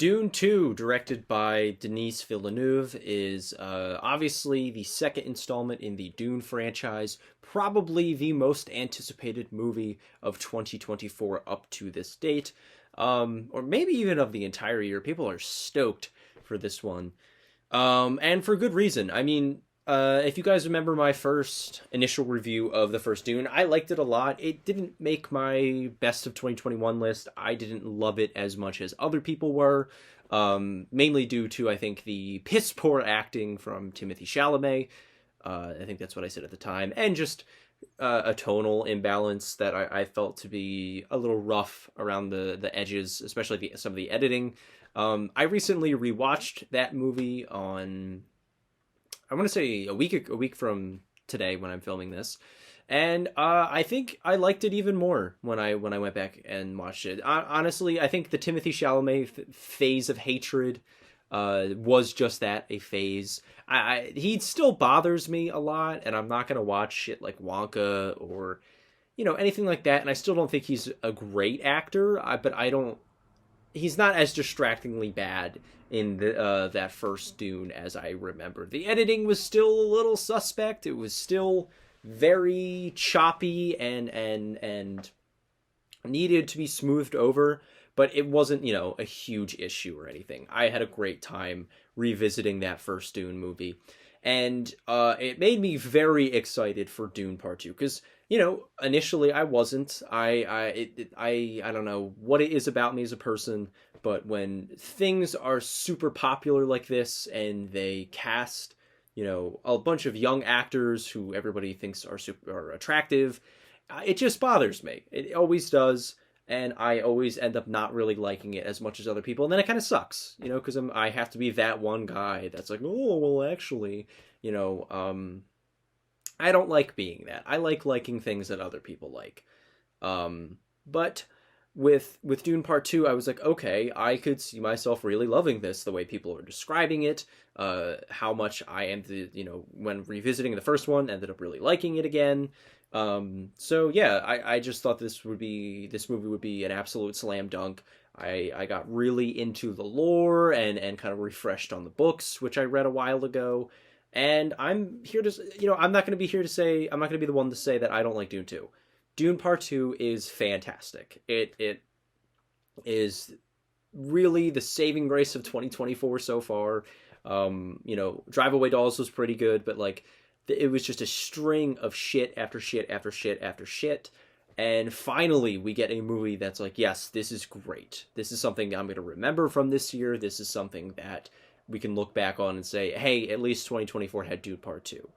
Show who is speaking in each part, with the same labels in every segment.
Speaker 1: Dune 2, directed by Denis Villeneuve, is obviously the second installment in the Dune franchise, probably the most anticipated movie of 2024 up to this date, or maybe even of the entire year. People are stoked for this one, and for good reason. I mean, if you guys remember my first initial review of the first Dune, I liked it a lot. It didn't make my best of 2021 list. I didn't love it as much as other people were, mainly due to, I think, the piss poor acting from Timothy Chalamet. I think that's what I said at the time, and just a tonal imbalance that I felt to be a little rough around the edges, especially some of the editing. I recently rewatched that movie on, I want to say a week from today when I'm filming this, and I think I liked it even more when I went back and watched it. Honestly, I think the Timothy Chalamet phase of hatred was just that, a phase. He still bothers me a lot, and I'm not gonna watch shit like Wonka or anything like that. And I still don't think he's a great actor. But I don't. He's not as distractingly bad in that first Dune as I remember. The editing was still a little suspect. It was still very choppy and needed to be smoothed over, but it wasn't, a huge issue or anything. I had a great time revisiting that first Dune movie, and it made me very excited for Dune Part Two because initially I wasn't. I don't know what it is about me as a person, but when things are super popular like this and they cast, a bunch of young actors who everybody thinks are attractive, it just bothers me. It always does, and I always end up not really liking it as much as other people, and then it kind of sucks, because I have to be that one guy that's like, oh well, actually, I don't like being that. I like liking things that other people like. But with Dune Part 2, I was like, okay, I could see myself really loving this, the way people are describing it, how much I am, when revisiting the first one, ended up really liking it again. So yeah, I just thought this movie would be an absolute slam dunk. I got really into the lore and kind of refreshed on the books, which I read a while ago. And I'm here to, I'm not going to be the one to say that I don't like Dune 2. Dune Part 2 is fantastic. It is really the saving grace of 2024 so far. Drive Away Dolls was pretty good, but it was just a string of shit after shit after shit after shit. And finally, we get a movie that's like, yes, this is great. This is something I'm going to remember from this year. This is something that we can look back on and say, hey, at least 2024 had Dune Part 2.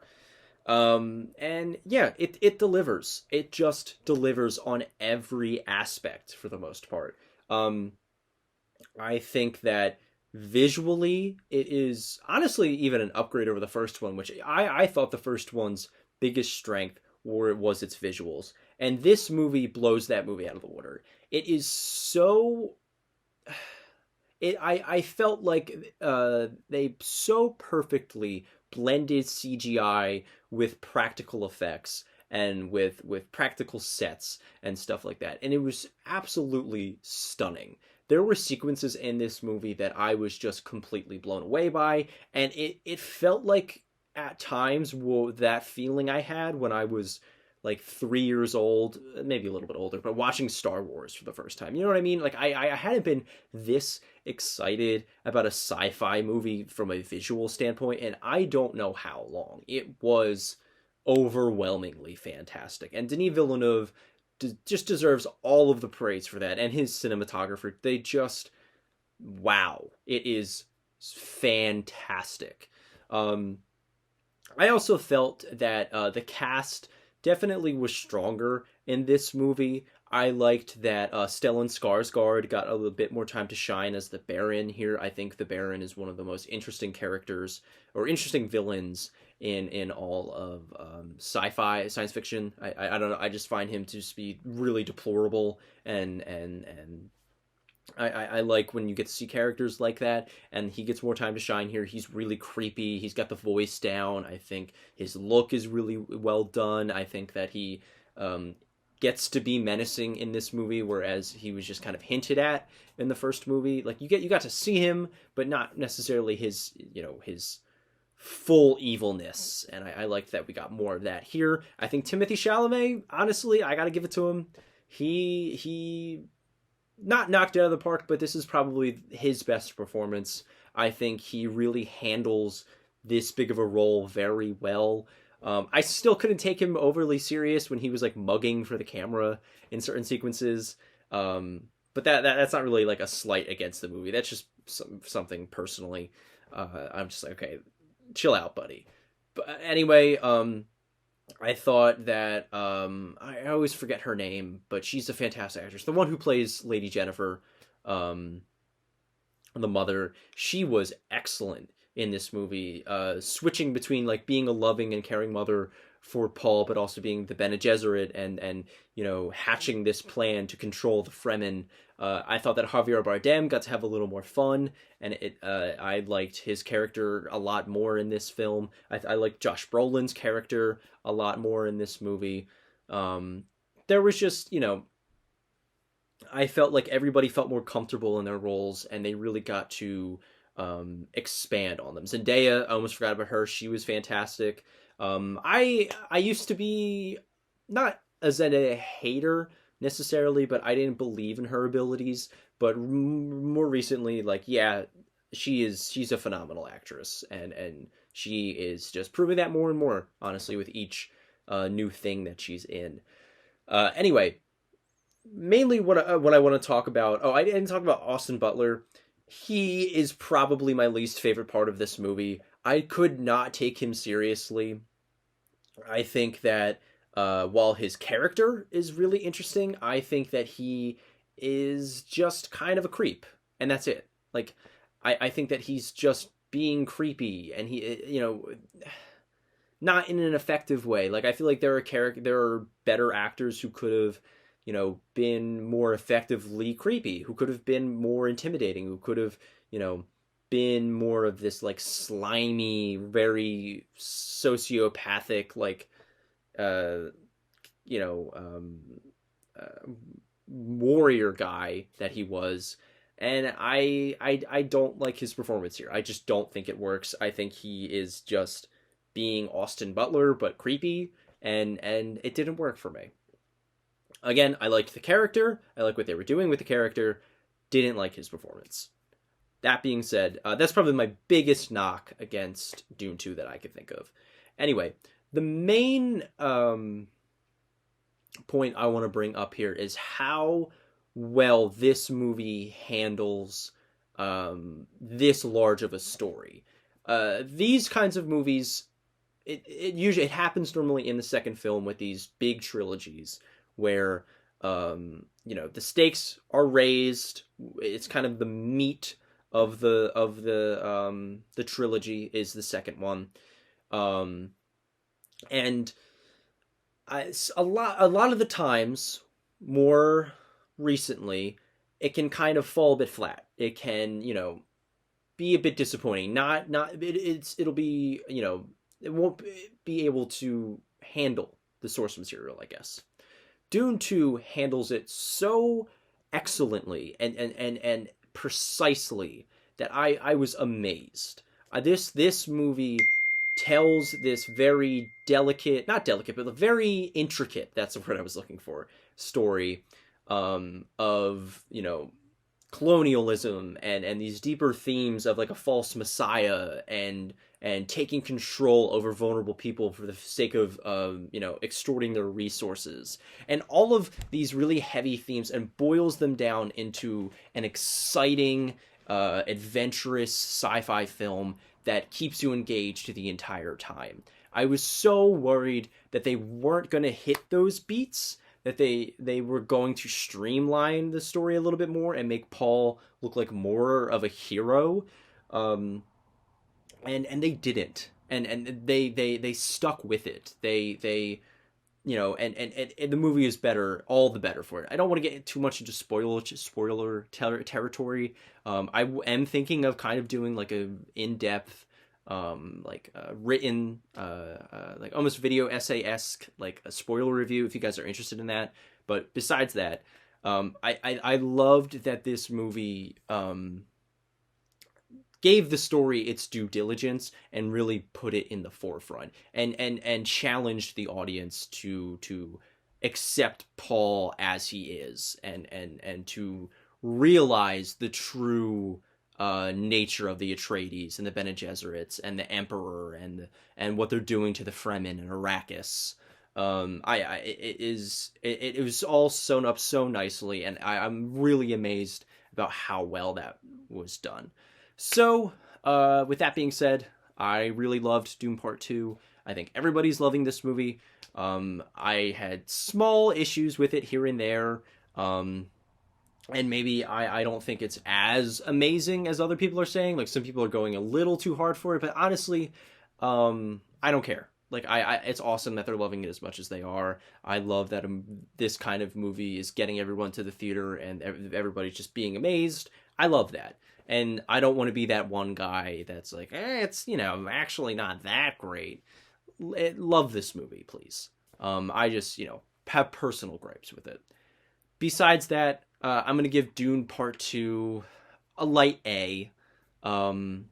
Speaker 1: And yeah, it delivers. It just delivers on every aspect for the most part. I think that visually, it is honestly even an upgrade over the first one, which I thought the first one's biggest strength was its visuals. And this movie blows that movie out of the water. It is so... I felt like they so perfectly blended CGI with practical effects and with practical sets and stuff like that. And it was absolutely stunning. There were sequences in this movie that I was just completely blown away by, and it felt like at times that feeling I had when I was like 3 years old, maybe a little bit older, but watching Star Wars for the first time. You know what I mean? Like I hadn't been this excited about a sci-fi movie from a visual standpoint, and I don't know how long. It was overwhelmingly fantastic. And Denis Villeneuve just deserves all of the praise for that. And his cinematographer, they just, wow. It is fantastic. I also felt that the cast definitely was stronger in this movie. I liked that Stellan Skarsgård got a little bit more time to shine as the Baron here. I think the Baron is one of the most interesting characters, or interesting villains, in all of sci-fi, science fiction. I don't know, I just find him to just be really deplorable, and I like when you get to see characters like that, and he gets more time to shine here. He's really creepy. He's got the voice down. I think his look is really well done. I think that he gets to be menacing in this movie, whereas he was just kind of hinted at in the first movie. Like you got to see him, but not necessarily his his full evilness. And I liked that we got more of that here. I think Timothy Chalamet, honestly, I got to give it to him. He not knocked it out of the park, but this is probably his best performance. I think he really handles this big of a role very well. I still couldn't take him overly serious when he was like mugging for the camera in certain sequences. But that's not really like a slight against the movie. That's just something personally. I'm just like, okay, chill out, buddy. But anyway, I thought that I always forget her name, but she's a fantastic actress. The one who plays Lady Jennifer, the mother, she was excellent in this movie, switching between like being a loving and caring mother for Paul, but also being the Bene Gesserit and hatching this plan to control the Fremen. I thought that Javier Bardem got to have a little more fun, and I liked his character a lot more in this film. I liked Josh Brolin's character a lot more in this movie. There was just, I felt like everybody felt more comfortable in their roles, and they really got to expand on them. Zendaya, I almost forgot about her. She was fantastic. I used to be not a Zendaya hater necessarily, but I didn't believe in her abilities. But more recently, like, yeah, she's a phenomenal actress, and she is just proving that more and more, honestly, with each new thing that she's in. Anyway, mainly what I want to talk about. Oh, I didn't talk about Austin Butler. He is probably my least favorite part of this movie. I could not take him seriously. I think that while his character is really interesting, I think that he is just kind of a creep, and that's it. Like, I think that he's just being creepy, and he, not in an effective way. Like, I feel like there are better actors who could have, been more effectively creepy, who could have been more intimidating, who could have, been more of this like slimy, very sociopathic, like, warrior guy that he was. And I don't like his performance here. I just don't think it works. I think he is just being Austin Butler, but creepy, and it didn't work for me. Again, I liked the character. I like what they were doing with the character. Didn't like his performance. That being said, that's probably my biggest knock against Dune 2 that I could think of. Anyway, the main point I want to bring up here is how well this movie handles this large of a story. These kinds of movies, it happens normally in the second film with these big trilogies where the stakes are raised. It's kind of the meat of the trilogy is the second one, and a lot of the times, more recently, it can kind of fall a bit flat. It can be a bit disappointing. It'll be it won't be able to handle the source material, I guess. Dune 2 handles it so excellently and precisely that I was amazed. This movie tells this very delicate, not delicate, but very intricate, that's the word I was looking for, story of, colonialism and these deeper themes of like a false messiah and taking control over vulnerable people for the sake of extorting their resources, and all of these really heavy themes, and boils them down into an exciting adventurous sci-fi film that keeps you engaged the entire time. I was so worried that they weren't going to hit those beats, that they were going to streamline the story a little bit more and make Paul look like more of a hero, and they didn't, and they stuck with it. They and the movie is better, all the better for it. I don't want to get too much into spoiler territory. I am thinking of kind of doing like a in-depth, written, like almost video essay-esque, like a spoiler review, if you guys are interested in that. But besides that, I loved that this movie gave the story its due diligence and really put it in the forefront and challenged the audience to accept Paul as he is and to realize the true nature of the Atreides and the Bene Gesserits and the Emperor and what they're doing to the Fremen and Arrakis. It was all sewn up so nicely, and I'm really amazed about how well that was done. So, with that being said, I really loved Dune Part Two. I think everybody's loving this movie. I had small issues with it here and there. And maybe I don't think it's as amazing as other people are saying. Like, some people are going a little too hard for it, but honestly, I don't care. Like, it's awesome that they're loving it as much as they are. I love that this kind of movie is getting everyone to the theater and everybody's just being amazed. I love that. And I don't want to be that one guy that's like, it's, actually not that great. Love this movie, please. I just, have personal gripes with it. Besides that, I'm going to give Dune Part 2 a light A. And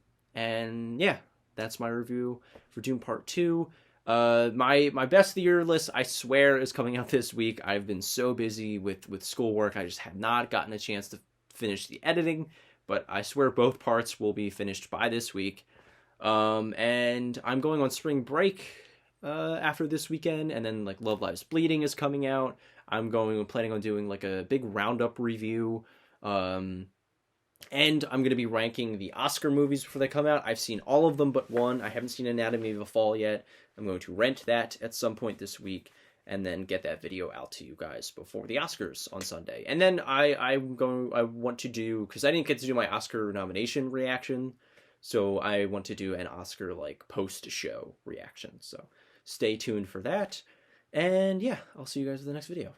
Speaker 1: yeah, that's my review for Dune Part 2. My best of the year list, I swear, is coming out this week. I've been so busy with schoolwork, I just have not gotten a chance to finish the editing, but I swear both parts will be finished by this week. And I'm going on spring break after this weekend, and then like Love Lives Bleeding is coming out. I'm planning on doing like a big roundup review. And I'm going to be ranking the Oscar movies before they come out. I've seen all of them but one. I haven't seen Anatomy of a Fall yet. I'm going to rent that at some point this week and then get that video out to you guys before the Oscars on Sunday. And then I want to do, because I didn't get to do my Oscar nomination reaction, so I want to do an Oscar like post-show reaction. So stay tuned for that. And yeah, I'll see you guys in the next video.